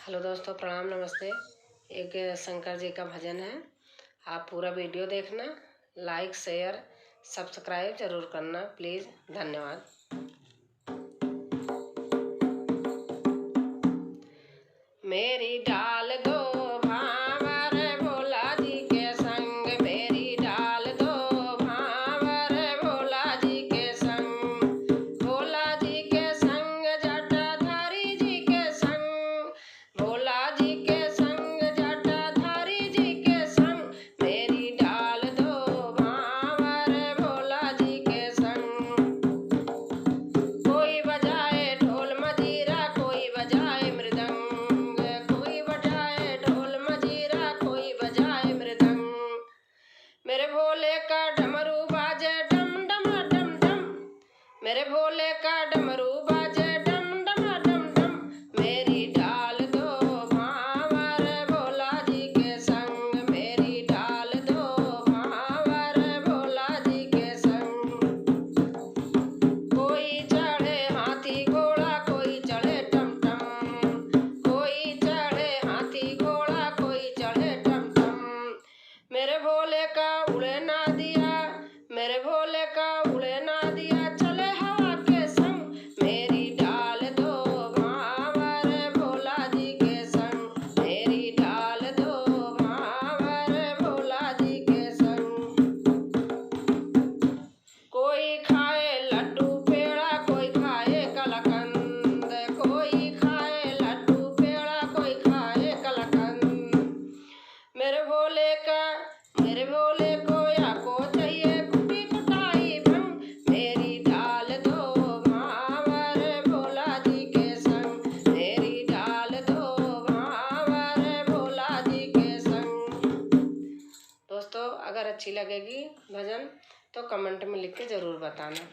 Hello दोस्तों, प्रणाम, नमस्ते। एक शंकर जी का भजन है। आप पूरा वीडियो देखना, लाइक शेयर सब्सक्राइब जरूर करना प्लीज़। धन्यवाद। मेरी डाल दो भावर भोला जी के संग, मेरी डाल दो भावर भोला जी के संग, भोला जी के संग जटाधारी जी के संग, भोला जी के संग जटाधारी जी के संग, मेरी डाल दो भावर भोला जी के संग। कोई बजाए ढोल मजीरा, कोई बजाए मृदंग, कोई बजाए ढोल मजीरा, कोई बजाए मृदंग। मेरे भोले का डमरू बाजे डम डम डम डम, मेरे भोले का डमरू बाजे डम डम डम डम। मेरी डाल दो भावर भोला जी के संग, मेरी डाल दो भावर भोला जी के संग। कोई चढ़े हाथी घोड़ा, कोई चढ़े टमटम, कोई चढ़े हाथी घोड़ा, कोई चढ़े टमटम। मेरे भोले का उड़े ना दिया, मेरे भोले का उड़े ना दिया, चले हवा के संग। मेरी डाल दो भावर भोला जी के संग, मेरी डाल दो भावर भोला जी के संग। कोई खाए लड्डू पेड़ा, कोई खाए कलाकंद, कोई खाए लड्डू पेड़ा, कोई खाए कलाकंद। मेरे भोले का, मेरे भोले को या को चाहिए कुटी कुटाई भंग। मेरी डाल दो भावर भोला जी के संग, मेरी डाल दो भावर भोला जी के संग। दोस्तों, अगर अच्छी लगेगी भजन तो कमेंट में लिख के ज़रूर बताना।